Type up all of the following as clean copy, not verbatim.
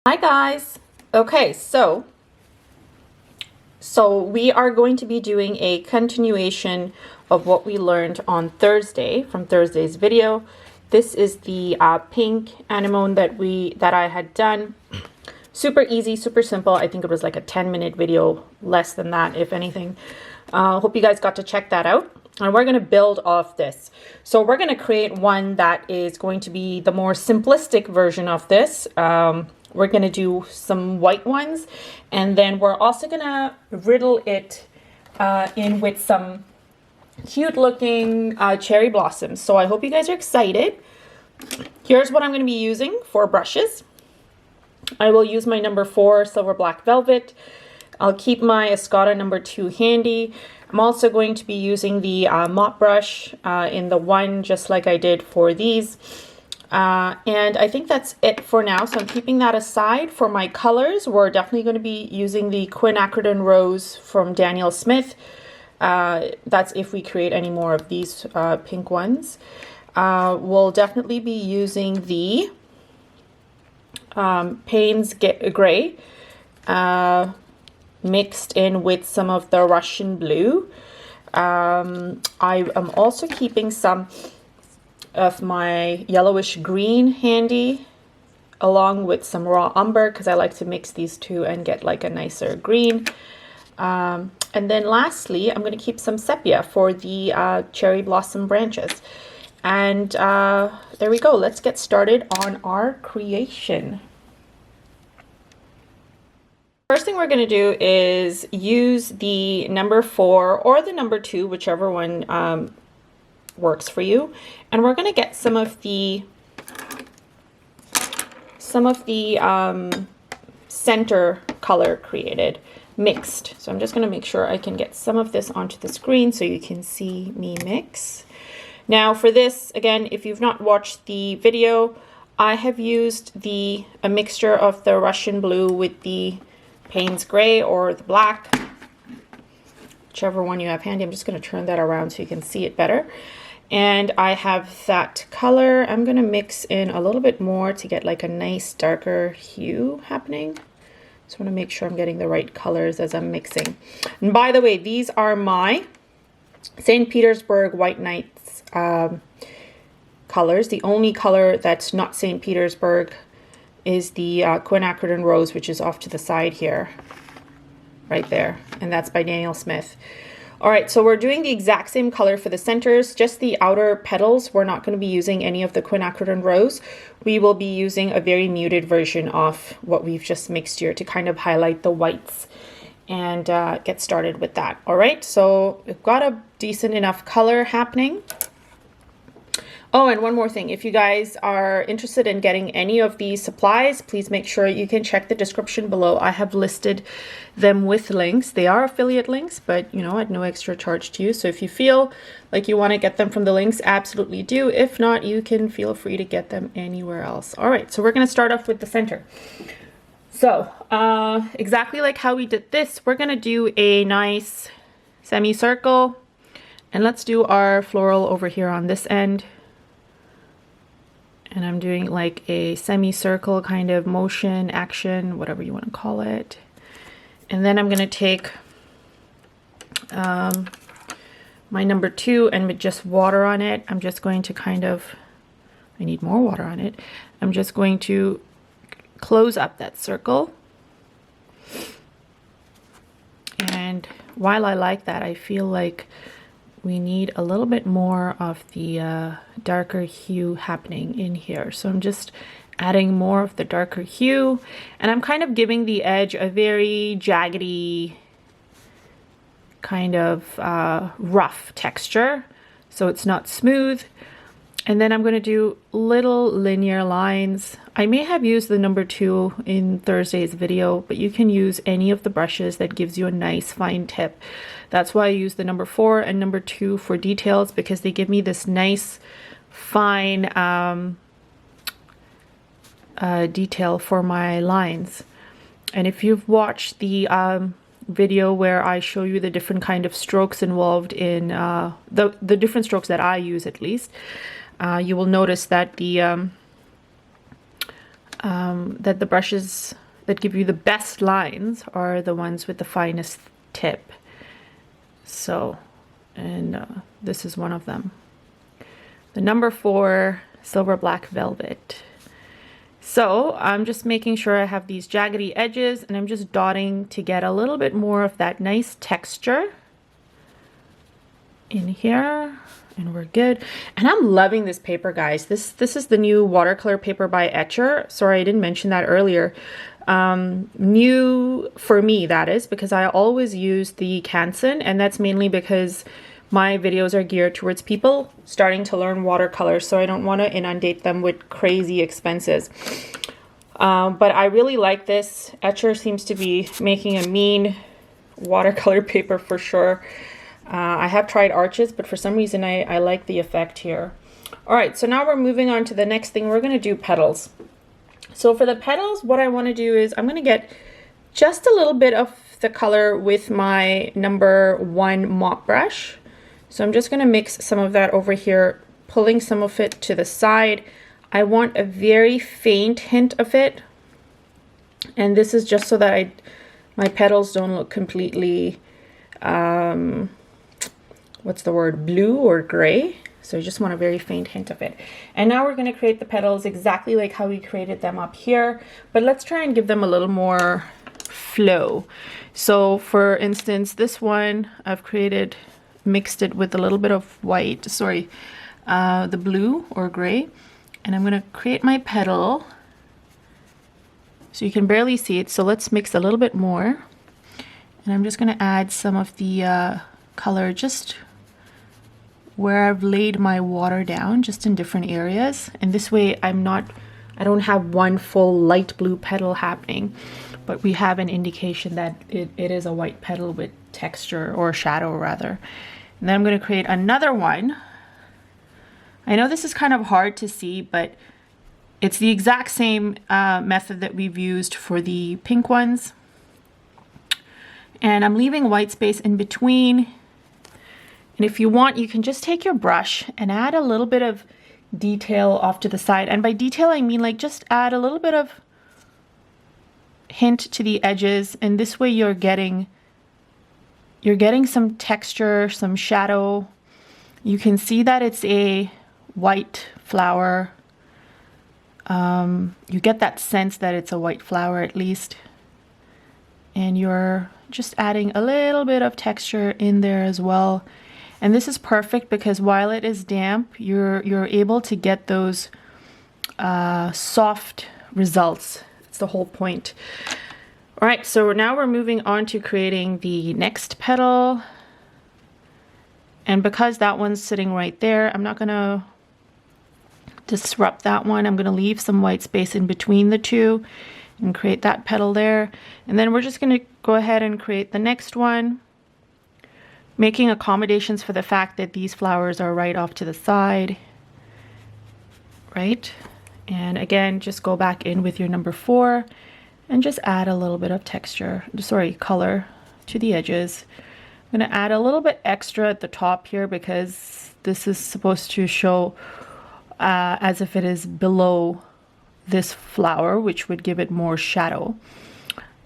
Hi guys. Okay, so we are going to be doing a continuation of what we learned on Thursday from Thursday's video. This is the pink anemone that I had done. Super easy, super simple. I think it was like a 10-minute video, less than that if anything. Hope you guys got to check that out. And we're going to build off this. So we're going to create one that is going to be the more simplistic version of this. We're going to do some white ones, and then we're also going to riddle it in with some cute looking cherry blossoms. So I hope you guys are excited. Here's what I'm going to be using for brushes. I will use my number 4 Silver Black Velvet. I'll keep my Escoda number 2 handy. I'm also going to be using the mop brush in the 1, just like I did for these. And I think that's it for now. So I'm keeping that aside. For my colors, we're definitely going to be using the Quinacridone Rose from Daniel Smith. That's if we create any more of these pink ones. We'll definitely be using the Payne's Gray mixed in with some of the Russian blue. I am also keeping some of my yellowish green handy, along with some raw umber, because I like to mix these two and get like a nicer green. And then lastly, I'm going to keep some sepia for the cherry blossom branches. And there we go. Let's get started on our creation. First thing we're going to do is use the number 4 or the number 2, whichever one works for you, and we're going to get some of the center color created, mixed. So I'm just going to make sure I can get some of this onto the screen so you can see me mix. Now for this, again, if you've not watched the video, I have used a mixture of the Russian blue with the Payne's Gray or the black, whichever one you have handy. I'm just going to turn that around so you can see it better. And I have that color. I'm going to mix in a little bit more to get like a nice darker hue happening. Just want to make sure I'm getting the right colors as I'm mixing. And by the way, these are my St. Petersburg White Nights colors. The only color that's not St. Petersburg is the Quinacridone Rose, which is off to the side here, right there. And that's by Daniel Smith. All right, so we're doing the exact same color for the centers, just the outer petals. We're not going to be using any of the Quinacridone Rose. We will be using a very muted version of what we've just mixed here to kind of highlight the whites and get started with that. All right, so we've got a decent enough color happening. Oh, and one more thing. If you guys are interested in getting any of these supplies, please make sure you can check the description below. I have listed them with links. They are affiliate links, but you know, at no extra charge to you. So if you feel like you want to get them from the links, absolutely do. If not, you can feel free to get them anywhere else. All right, so we're going to start off with the center. So exactly like how we did this, we're going to do a nice semicircle, and let's do our floral over here on this end. And I'm doing like a semicircle kind of motion, action, whatever you want to call it. And then I'm going to take my number 2 and with just water on it, I'm just going to kind of, I need more water on it. I'm just going to close up that circle. And while I like that, I feel like we need a little bit more of the darker hue happening in here. So I'm just adding more of the darker hue, and I'm kind of giving the edge a very jaggedy kind of rough texture, so it's not smooth. And then I'm going to do little linear lines. I may have used the number 2 in Thursday's video, but you can use any of the brushes that gives you a nice fine tip. That's why I use the number 4 and number 2 for details, because they give me this nice fine detail for my lines. And if you've watched the video where I show you the different kind of strokes involved in the different strokes that I use, at least, you will notice that the that the brushes that give you the best lines are the ones with the finest tip. So, and this is one of them. The number 4 Silver Black Velvet. So I'm just making sure I have these jaggedy edges, and I'm just dotting to get a little bit more of that nice texture in here, and we're good. And I'm loving this paper, guys. This is the new watercolor paper by ETCHR. Sorry, I didn't mention that earlier. New for me, that is, because I always use the Canson, and that's mainly because my videos are geared towards people starting to learn watercolor, so I don't want to inundate them with crazy expenses. But I really like this. ETCHR seems to be making a mean watercolor paper for sure. I have tried arches, but for some reason I like the effect here. All right, so now we're moving on to the next thing. We're going to do petals. So for the petals, what I want to do is I'm going to get just a little bit of the color with my number 1 mop brush. So I'm just going to mix some of that over here, pulling some of it to the side. I want a very faint hint of it. And this is just so that my petals don't look completely, what's the word, blue or gray. So I just want a very faint hint of it. And now we're going to create the petals exactly like how we created them up here. But let's try and give them a little more flow. So for instance, this one I've mixed it with a little bit of white, the blue or gray. And I'm going to create my petal. So you can barely see it. So let's mix a little bit more. And I'm just going to add some of the color just where I've laid my water down, just in different areas. And this way I don't have one full light blue petal happening, but we have an indication that it is a white petal with texture, or shadow rather. And then I'm going to create another one. I know this is kind of hard to see, but it's the exact same method that we've used for the pink ones. And I'm leaving white space in between. And if you want, you can just take your brush and add a little bit of detail off to the side. And by detail, I mean like just add a little bit of hint to the edges. And this way you're getting some texture, some shadow. You can see that it's a white flower. You get that sense that it's a white flower at least. And you're just adding a little bit of texture in there as well. And this is perfect because while it is damp, you're able to get those soft results. That's the whole point. All right, so now we're moving on to creating the next petal. And because that one's sitting right there, I'm not gonna disrupt that one. I'm gonna leave some white space in between the two and create that petal there. And then we're just gonna go ahead and create the next one, making accommodations for the fact that these flowers are right off to the side, right? And again, just go back in with your number 4 and just add a little bit of color to the edges. I'm gonna add a little bit extra at the top here because this is supposed to show as if it is below this flower, which would give it more shadow.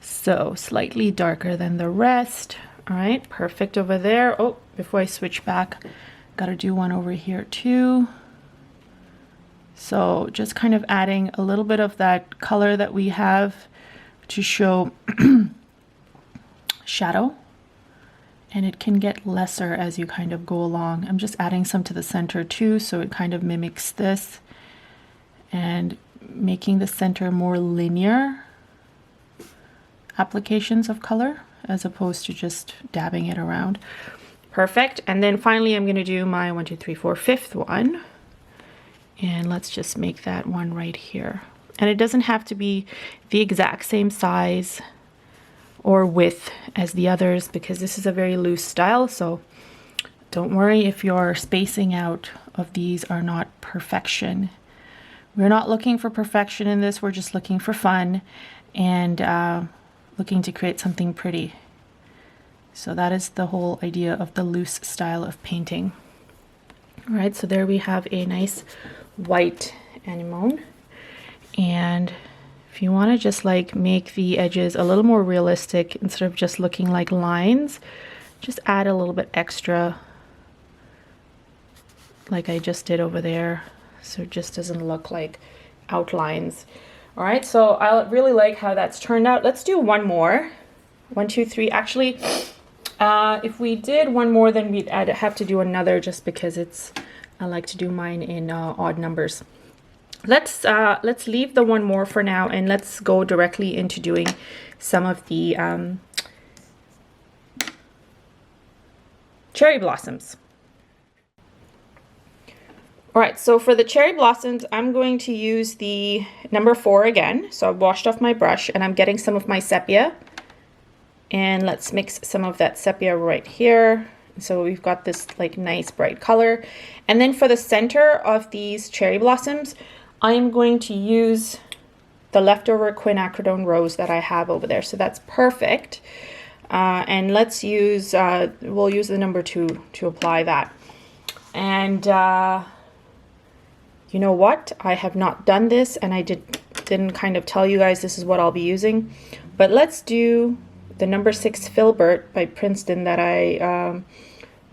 So slightly darker than the rest. All right, perfect over there. Oh, before I switch back, gotta do one over here too. So just kind of adding a little bit of that color that we have to show shadow. And it can get lesser as you kind of go along. I'm just adding some to the center too, so it kind of mimics this. And making the center more linear applications of color, as opposed to just dabbing it around. Perfect. And then finally I'm going to do my 1, 2, 3, 4, 5th one. And let's just make that one right here. And it doesn't have to be the exact same size or width as the others because this is a very loose style. So don't worry if your spacing out of these are not perfection. We're not looking for perfection in this. We're just looking for fun and looking to create something pretty. So that is the whole idea of the loose style of painting. All right, so there we have a nice white anemone. And if you want to just like make the edges a little more realistic instead of just looking like lines, just add a little bit extra like I just did over there, so it just doesn't look like outlines. All right, so I really like how that's turned out. Let's do one more. 1, 2, 3. Actually, if we did one more, then I'd have to do another, just because I like to do mine in odd numbers. Let's leave the one more for now, and let's go directly into doing some of the cherry blossoms. All right, so for the cherry blossoms, I'm going to use the number 4 again. So I've washed off my brush and I'm getting some of my sepia. And let's mix some of that sepia right here. So we've got this like nice bright color. And then for the center of these cherry blossoms, I'm going to use the leftover quinacridone rose that I have over there. So that's perfect. And let's use, we'll use the number 2 to apply that. And you know what? I have not done this, and I didn't kind of tell you guys this is what I'll be using. But let's do the number 6 Filbert by Princeton that I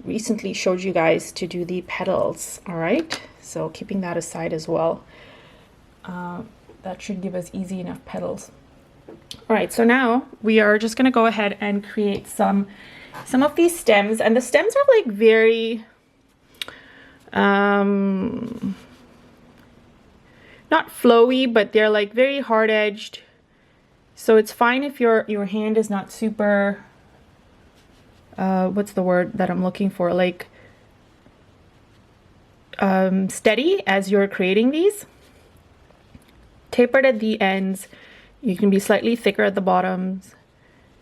recently showed you guys to do the petals. All right, so keeping that aside as well. That should give us easy enough petals. All right, so now we are just gonna go ahead and create some of these stems, and the stems are like very not flowy, but they're like very hard edged. So it's fine if your hand is not super, what's the word that I'm looking for? Like steady as you're creating these. Tapered at the ends. You can be slightly thicker at the bottoms.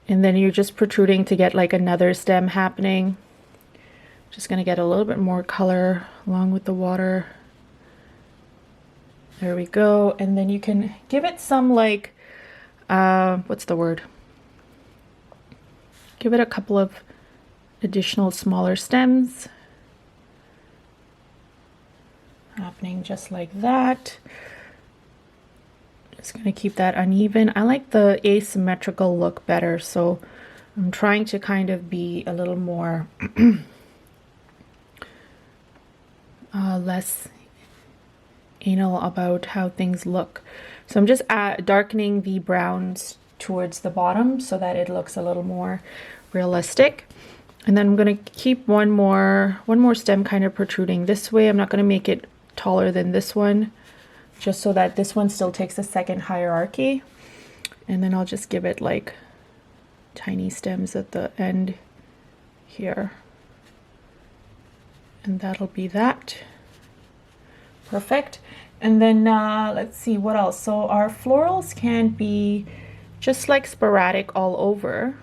And then you're just protruding to get like another stem happening. Just gonna get a little bit more color along with the water. There we go. And then you can give it some like, what's the word? Give it a couple of additional smaller stems. Happening just like that. Just gonna keep that uneven. I like the asymmetrical look better, so I'm trying to kind of be a little more less anal about how things look. So I'm just darkening the browns towards the bottom so that it looks a little more realistic. And then I'm going to keep one more stem kind of protruding this way. I'm not going to make it taller than this one, just so that this one still takes a second hierarchy. And then I'll just give it like tiny stems at the end here. And that'll be that. Perfect. And then let's see what else. So our florals can be just like sporadic all over.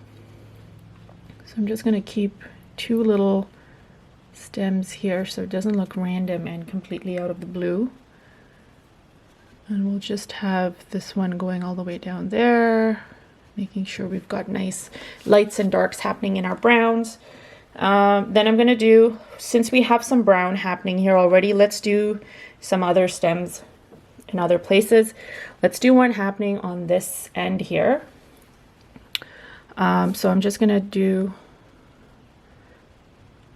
So I'm just going to keep 2 little stems here so it doesn't look random and completely out of the blue. And we'll just have this one going all the way down there, making sure we've got nice lights and darks happening in our browns. Then I'm going to do, since we have some brown happening here already, let's do some other stems in other places. Let's do one happening on this end here. So I'm just going to do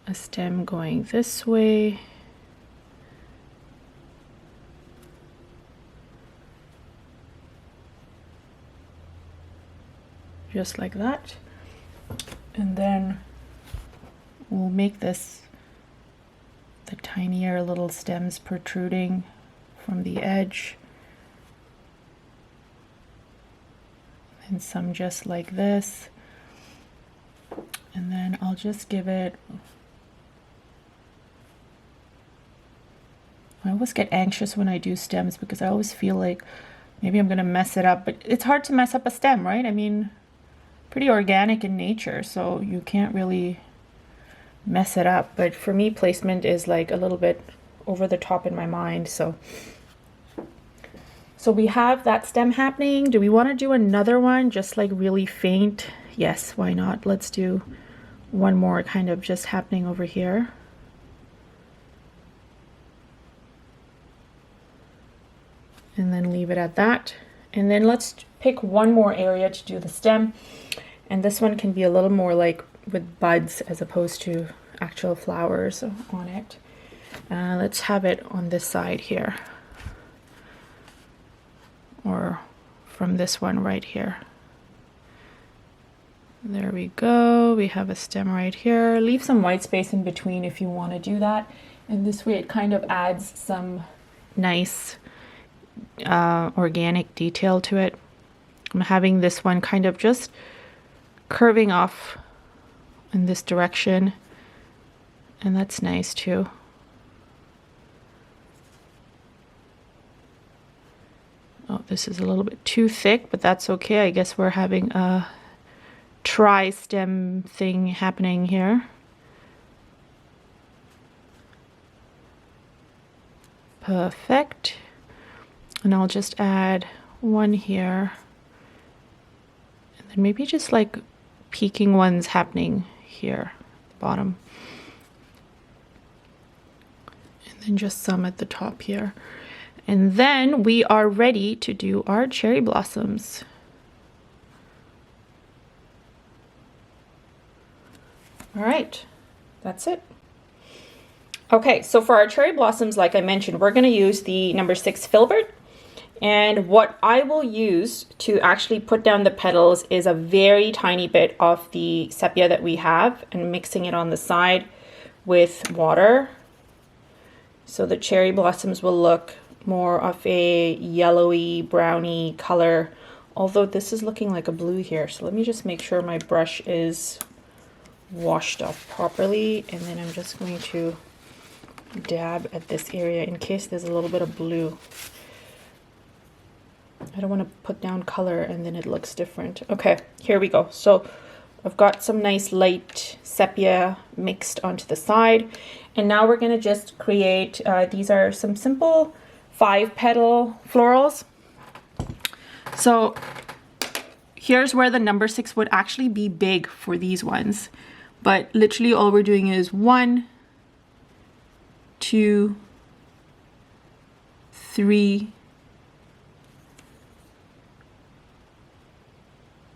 a stem going this way. Just like that. And then we'll make this the tinier little stems protruding from the edge. And some just like this. And then I'll just give it, I always get anxious when I do stems because I always feel like maybe I'm gonna mess it up, but it's hard to mess up a stem, right? I mean, pretty organic in nature, so you can't really mess it up. But for me, placement is like a little bit over the top in my mind. So we have that stem happening. Do we want to do another one just like really faint? Yes, why not? Let's do one more kind of just happening over here. And then leave it at that. And then let's pick one more area to do the stem. And this one can be a little more like with buds as opposed to actual flowers on it. Let's have it on this side here. Or from this one right here. There we go. We have a stem right here. Leave some white space in between if you want to do that. And this way it kind of adds some nice organic detail to it. I'm having this one kind of just curving off in this direction. And that's nice too. Oh, this is a little bit too thick, but that's okay. I guess we're having a tri-stem thing happening here. Perfect. And I'll just add one here. And then maybe just like peaking ones happening here at the bottom. And then just some at the top here. And then we are ready to do our cherry blossoms. All right, that's it. Okay, so for our cherry blossoms, like I mentioned, we're going to use the number 6 Filbert. And what I will use to actually put down the petals is a very tiny bit of the sepia that we have and mixing it on the side with water. So the cherry blossoms will look more of a yellowy, browny color. Although this is looking like a blue here. So let me just make sure my brush is washed off properly. And then I'm just going to dab at this area in case there's a little bit of blue. I don't want to put down color and then it looks different. Okay, here we go. So I've got some nice light sepia mixed onto the side. And now we're going to just create, these are some simple 5-petal florals. So here's where the number 6 would actually be big for these ones. But literally all we're doing is 1, 2, 3,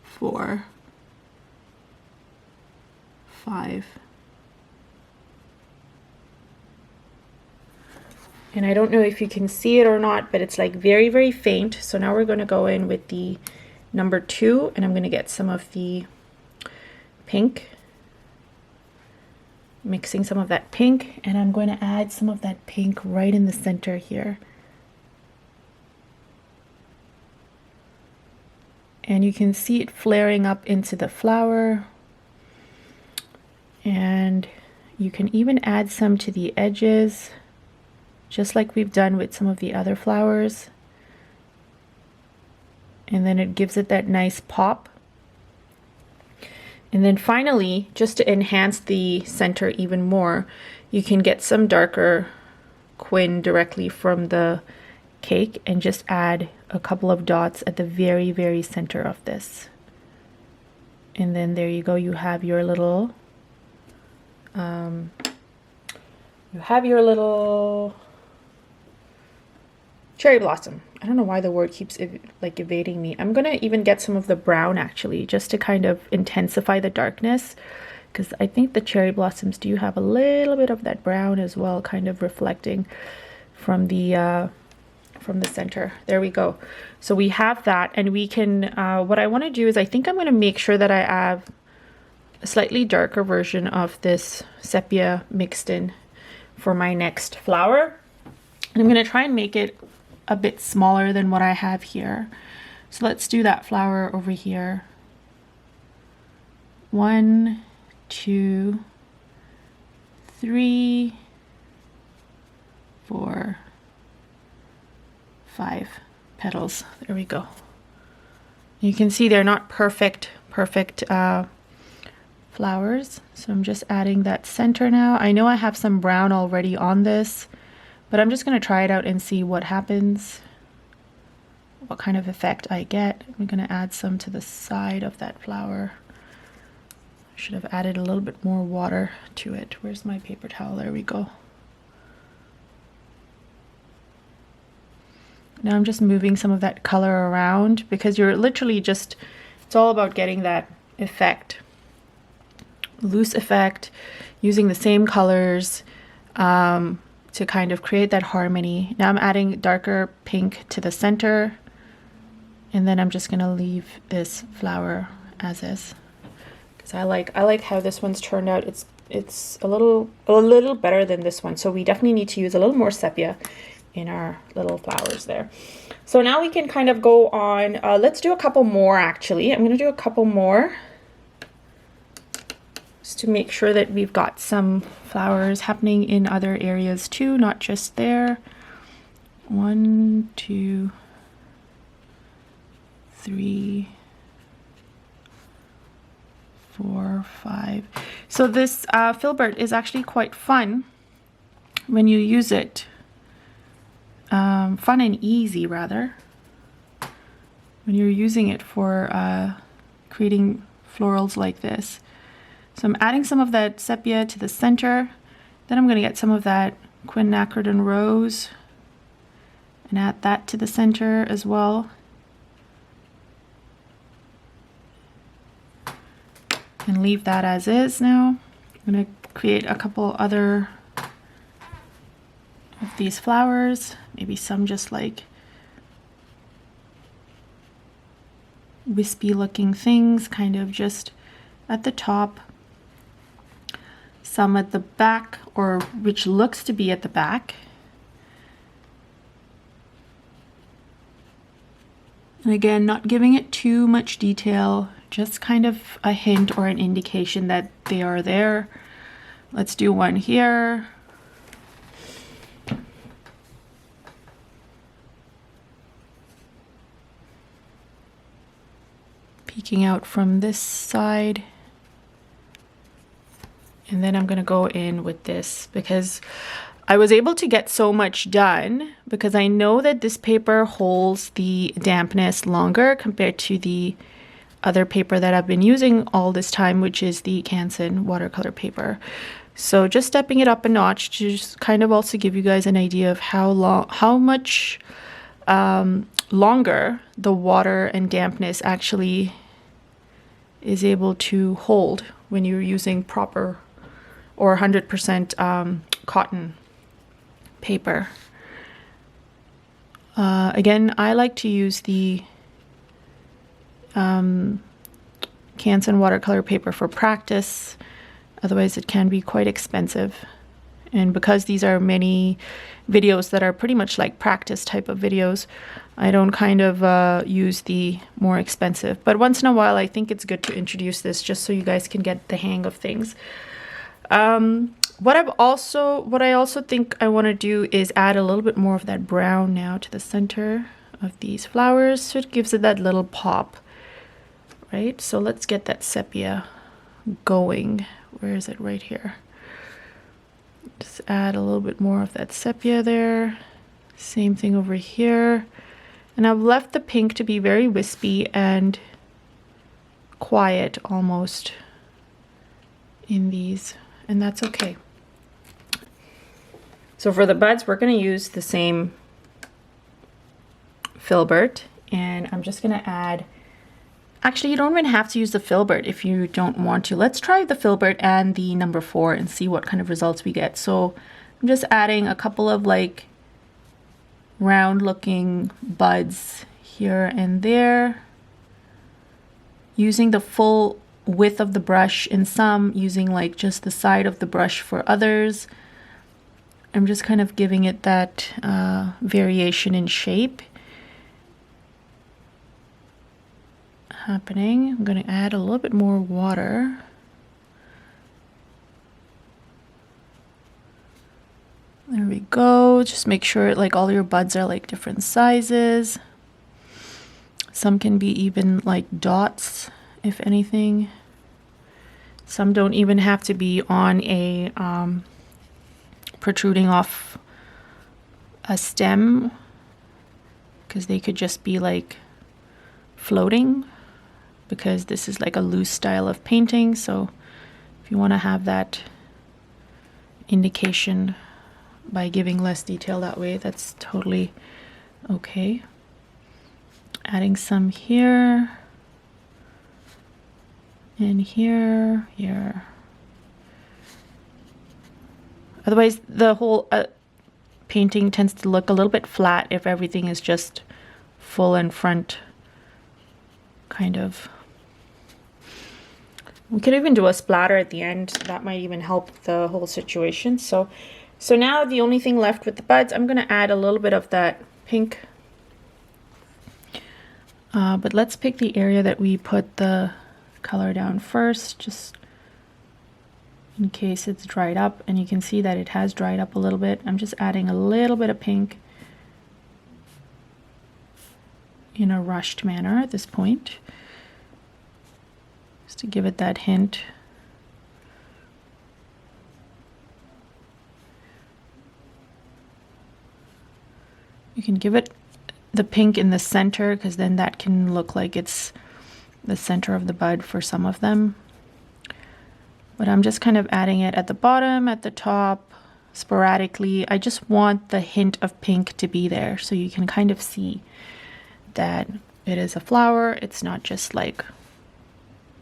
4, 5. And I don't know if you can see it or not, but it's like very, very faint. So now we're going to go in with the number 2 and I'm going to get some of the pink. Mixing some of that pink, and I'm going to add some of that pink right in the center here. And you can see it flaring up into the flower. And you can even add some to the edges, just like we've done with some of the other flowers. And then it gives it that nice pop. And then finally, just to enhance the center even more, you can get some darker quin directly from the cake and just add a couple of dots at the very, very center of this. And then there you go, you have your little cherry blossom. I don't know why the word keeps like evading me. I'm gonna even get some of the brown actually, just to kind of intensify the darkness, because I think the cherry blossoms do have a little bit of that brown as well, kind of reflecting from the center. There we go. So we have that, and we can, what I want to do is I think I'm going to make sure that I have a slightly darker version of this sepia mixed in for my next flower. And I'm going to try and make it a bit smaller than what I have here. So let's do that flower over here. 1, 2, 3, 4, 5 petals. There we go. You can see they're not perfect flowers. So I'm just adding that center now. I know I have some brown already on this, but I'm just going to try it out and see what happens, what kind of effect I get. I'm going to add some to the side of that flower. I should have added a little bit more water to it. Where's my paper towel? There we go. Now I'm just moving some of that color around because you're literally just, it's all about getting that effect, loose effect, using the same colors to kind of create that harmony. Now I'm adding darker pink to the center, and then I'm just gonna leave this flower as is because I like how this one's turned out. It's a little better than this one, so we definitely need to use a little more sepia in our little flowers there. So now we can kind of go on, let's do a couple more actually. I'm gonna do a couple more just to make sure that we've got some flowers happening in other areas too, not just there. 1, 2, 3, 4, 5. So this Filbert is actually quite fun when you use it. Fun and easy rather when you're using it for creating florals like this. So I'm adding some of that sepia to the center, then I'm going to get some of that quinacridone rose and add that to the center as well, and leave that as is. Now I'm going to create a couple other of these flowers, maybe some just like wispy looking things, kind of just at the top, some at the back, or which looks to be at the back. And again, not giving it too much detail, just kind of a hint or an indication that they are there. Let's do one here. Peeking out from this side. And then I'm going to go in with this because I was able to get so much done because I know that this paper holds the dampness longer compared to the other paper that I've been using all this time, which is the Canson watercolor paper. So just stepping it up a notch to just kind of also give you guys an idea of how much longer the water and dampness actually is able to hold when you're using proper or 100% cotton paper. Again, I like to use the Canson watercolor paper for practice, otherwise it can be quite expensive. And because these are many videos that are pretty much like practice type of videos, I don't kind of use the more expensive. But once in a while, I think it's good to introduce this just so you guys can get the hang of things. What I also think I want to do is add a little bit more of that brown now to the center of these flowers, so it gives it that little pop, right? So let's get that sepia going. Where is it? Right here. Just add a little bit more of that sepia there. Same thing over here. And I've left the pink to be very wispy and quiet almost in these, and that's okay. So for the buds, we're going to use the same Filbert, and I'm just going to add, actually you don't even have to use the Filbert if you don't want to. Let's try the Filbert and the number 4 and see what kind of results we get. So I'm just adding a couple of like round looking buds here and there, using the full width of the brush in some, using like just the side of the brush for others. I'm just kind of giving it that variation in shape happening. I'm going to add a little bit more water. There we go. Just make sure like all your buds are like different sizes. Some can be even like dots, if anything. Some don't even have to be on a protruding off a stem, because they could just be like floating, because this is like a loose style of painting. So if you want to have that indication by giving less detail that way, that's totally okay. Adding some here and here, here. Otherwise, the whole painting tends to look a little bit flat if everything is just full and front, kind of. We could even do a splatter at the end. That might even help the whole situation. So now the only thing left with the buds, I'm going to add a little bit of that pink. But let's pick the area that we put the color down first, just in case it's dried up. And you can see that it has dried up a little bit. I'm just adding a little bit of pink in a rushed manner at this point, just to give it that hint. You can give it the pink in the center, because then that can look like it's the center of the bud for some of them. But I'm just kind of adding it at the bottom, at the top, sporadically. I just want the hint of pink to be there, so you can kind of see that it is a flower. It's not just like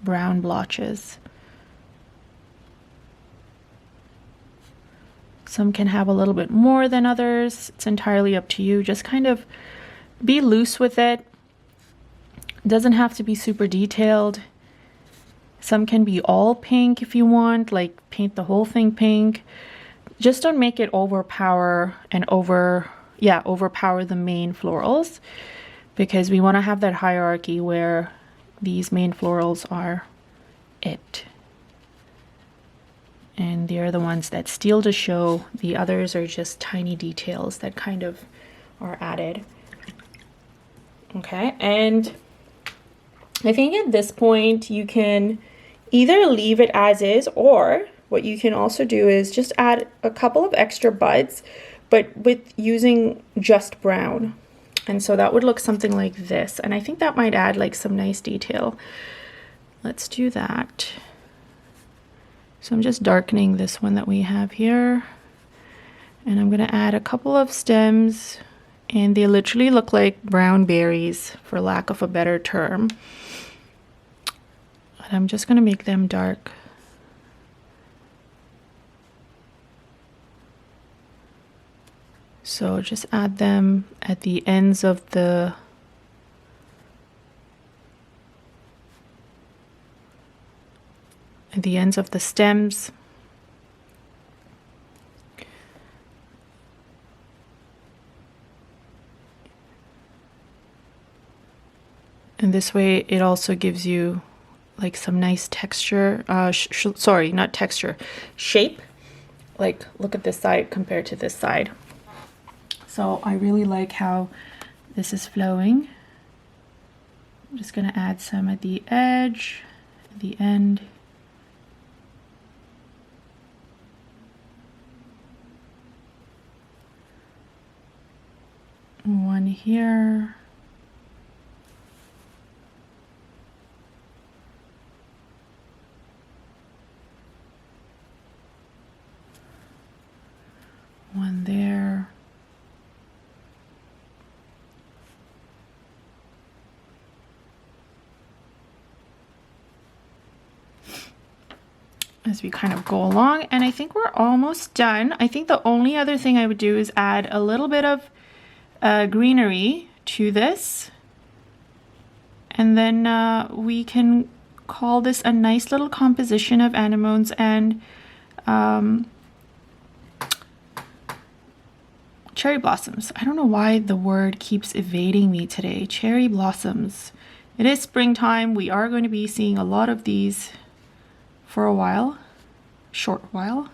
brown blotches. Some can have a little bit more than others. It's entirely up to you. Just kind of be loose with it. It doesn't have to be super detailed. Some can be all pink if you want, like paint the whole thing pink. Just don't make it overpower and overpower the main florals, because we want to have that hierarchy where these main florals are it. And they're the ones that steal the show. The others are just tiny details that kind of are added. Okay, and I think at this point you can either leave it as is, or what you can also do is just add a couple of extra buds, but with using just brown. And so that would look something like this. And I think that might add like some nice detail. Let's do that. So I'm just darkening this one that we have here. And I'm going to add a couple of stems, and they literally look like brown berries, for lack of a better term. But I'm just going to make them dark. So just add them at the ends of the stems. And this way it also gives you like some nice texture, sorry, not texture, shape. Like look at this side compared to this side. So I really like how this is flowing. I'm just going to add some at the edge, at the end. One here. One there. As we kind of go along, and I think we're almost done. I think the only other thing I would do is add a little bit of greenery to this, and then we can call this a nice little composition of anemones and cherry blossoms. I don't know why the word keeps evading me today. Cherry blossoms. It is springtime. We are going to be seeing a lot of these for a while, short while,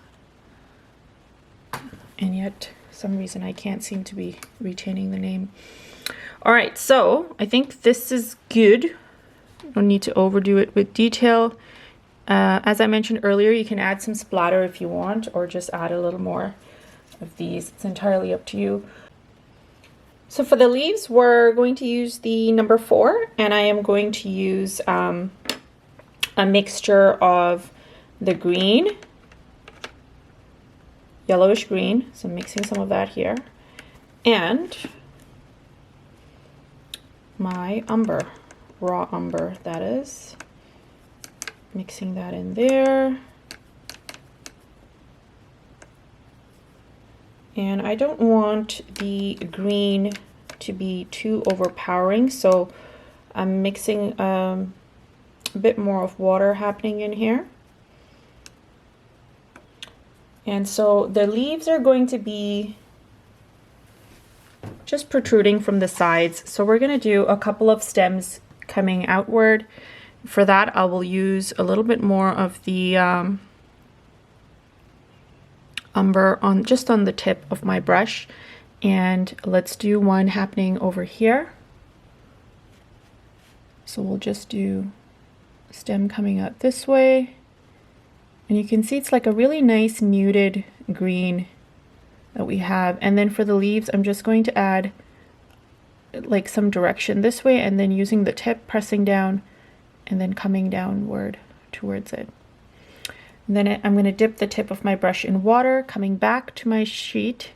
and yet some reason I can't seem to be retaining the name. All right, so I think this is good. Don't need to overdo it with detail. As I mentioned earlier, you can add some splatter if you want, or just add a little more of these. It's entirely up to you. So for the leaves, we're going to use the number 4, and I am going to use a mixture of the green, yellowish green, so I'm mixing some of that here, and my umber, raw umber that is. Mixing that in there. And I don't want the green to be too overpowering, so I'm mixing a bit more of water happening in here. And so the leaves are going to be just protruding from the sides. So we're going to do a couple of stems coming outward. For that, I will use a little bit more of the umber on just on the tip of my brush, and let's do one happening over here. So we'll just do stem coming out this way, and you can see it's like a really nice muted green that we have. And then for the leaves, I'm just going to add like some direction this way, and then using the tip, pressing down and then coming downward towards it. And then I'm going to dip the tip of my brush in water, coming back to my sheet,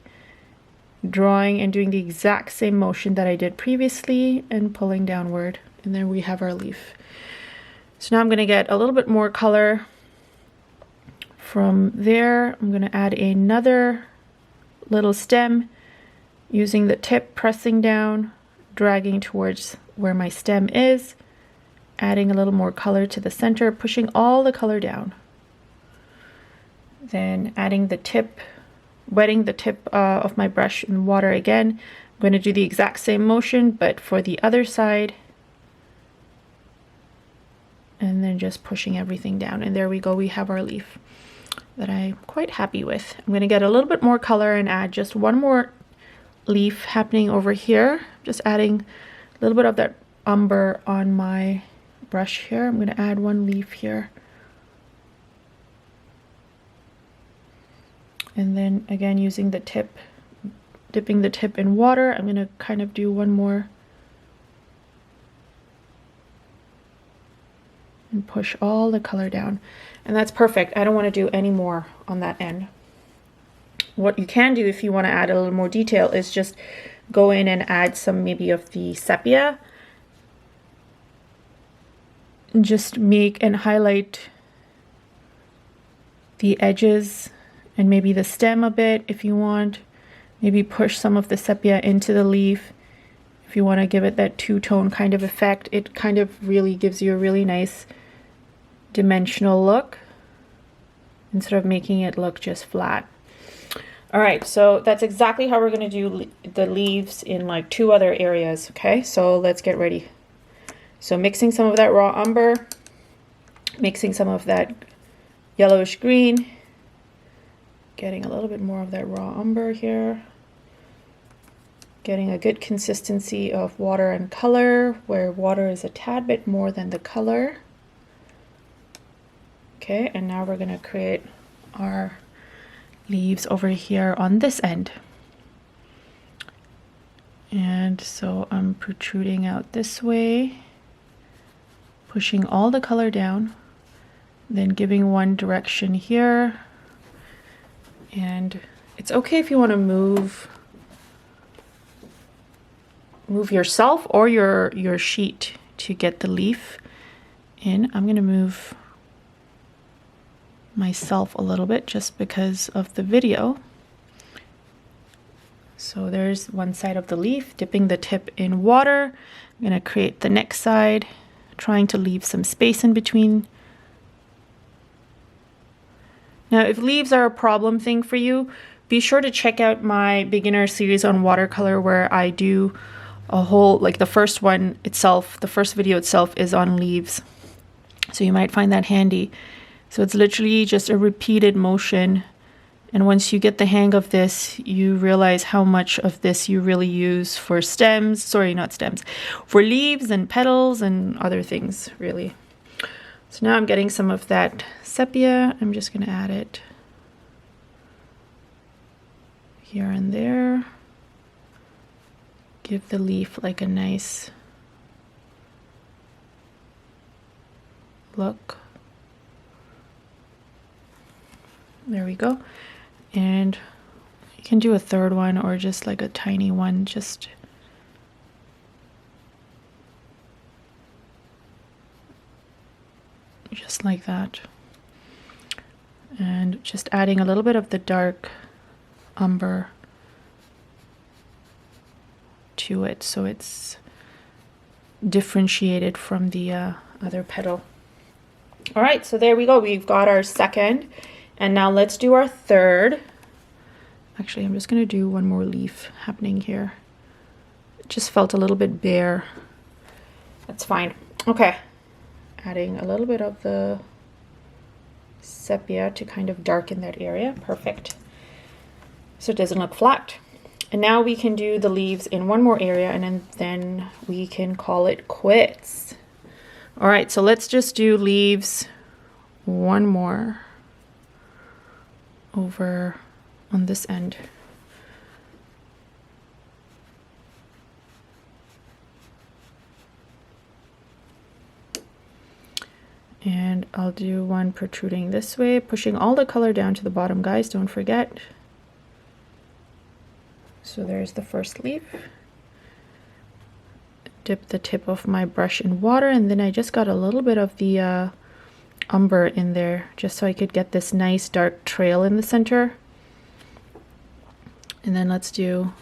drawing and doing the exact same motion that I did previously and pulling downward. And then we have our leaf. So now I'm going to get a little bit more color from there. I'm going to add another little stem using the tip, pressing down, dragging towards where my stem is, adding a little more color to the center, pushing all the color down. Then adding the tip, wetting the tip of my brush in water again. I'm going to do the exact same motion, but for the other side. And then just pushing everything down. And there we go, we have our leaf that I'm quite happy with. I'm going to get a little bit more color and add just one more leaf happening over here. Just adding a little bit of that umber on my brush here. I'm going to add one leaf here. And then again, using the tip, dipping the tip in water, I'm going to kind of do one more and push all the color down. And that's perfect. I don't want to do any more on that end. What you can do if you want to add a little more detail is just go in and add some maybe of the sepia. And just make and highlight the edges and maybe the stem a bit if you want. Maybe push some of the sepia into the leaf if you want to give it that two-tone kind of effect. It kind of really gives you a really nice dimensional look instead of making it look just flat. All right, so that's exactly how we're going to do the leaves in like two other areas. Okay, so let's get ready. So mixing some of that raw umber, mixing some of that yellowish green, getting a little bit more of that raw umber here, getting a good consistency of water and color where water is a tad bit more than the color. Okay, and now we're going to create our leaves over here on this end. And so I'm protruding out this way, pushing all the color down, then giving one direction here. And it's okay if you want to move yourself or your sheet to get the leaf in. I'm going to move myself a little bit just because of the video. So there's one side of the leaf, dipping the tip in water. I'm going to create the next side, trying to leave some space in between. Now, if leaves are a problem thing for you, be sure to check out my beginner series on watercolor where I do a whole, like the first one itself, the first video itself is on leaves. So you might find that handy. So it's literally just a repeated motion. And once you get the hang of this, you realize how much of this you really use for stems, sorry, not stems, for leaves and petals and other things, really. So now I'm getting some of that sepia. I'm just going to add it here and there. Give the leaf like a nice look. There we go. And you can do a third one or just like a tiny one, just just like that. And just adding a little bit of the dark umber to it so it's differentiated from the other petal. All right, so there we go. We've got our second, and now let's do our third. Actually, I'm just going to do one more leaf happening here. It just felt a little bit bare. That's fine. Okay, adding a little bit of the sepia to kind of darken that area. Perfect. So it doesn't look flat. And now we can do the leaves in one more area, and then we can call it quits. All right, so let's just do leaves one more over on this end. And I'll do one protruding this way, pushing all the color down to the bottom, guys, don't forget. So there's the first leaf. Dip the tip of my brush in water, and then I just got a little bit of the umber in there just so I could get this nice dark trail in the center. And then let's do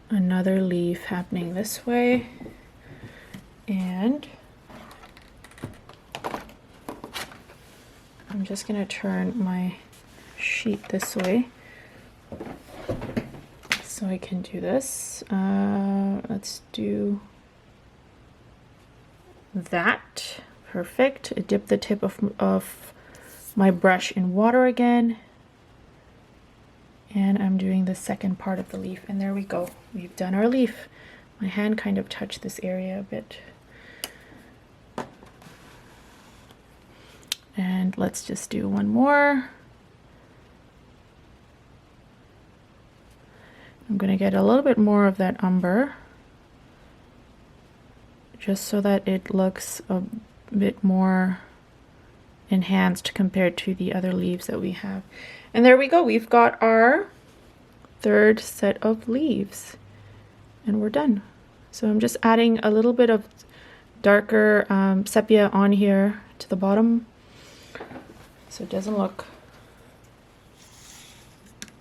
another leaf happening this way. And I'm just going to turn my sheet this way so I can do this. Let's do that. Perfect. Dip the tip of my brush in water again. And I'm doing the second part of the leaf. And there we go. We've done our leaf. My hand kind of touched this area a bit. And let's just do one more. I'm going to get a little bit more of that umber, just so that it looks a bit more enhanced compared to the other leaves that we have. And there we go. We've got our third set of leaves, and we're done. So I'm just adding a little bit of darker sepia on here to the bottom, so it doesn't look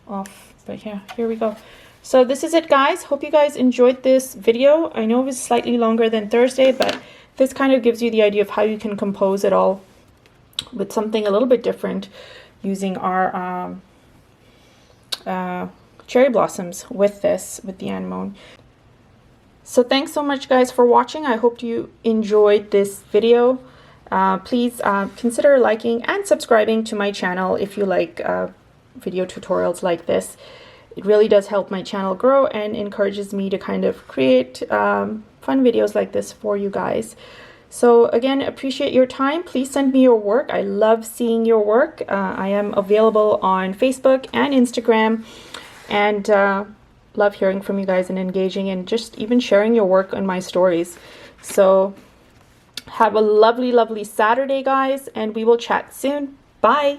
off. But yeah, here we go. So this is it, guys. Hope you guys enjoyed this video. I know it was slightly longer than Thursday, but this kind of gives you the idea of how you can compose it all with something a little bit different using our cherry blossoms with the anemone. So thanks so much, guys, for watching. I hope you enjoyed this video. Please consider liking and subscribing to my channel if you like video tutorials like this. It really does help my channel grow and encourages me to kind of create fun videos like this for you guys. So again, appreciate your time. Please send me your work. I love seeing your work. I am available on Facebook and Instagram, and love hearing from you guys and engaging and just even sharing your work on my stories. So have a lovely, lovely Saturday, guys, and we will chat soon. Bye.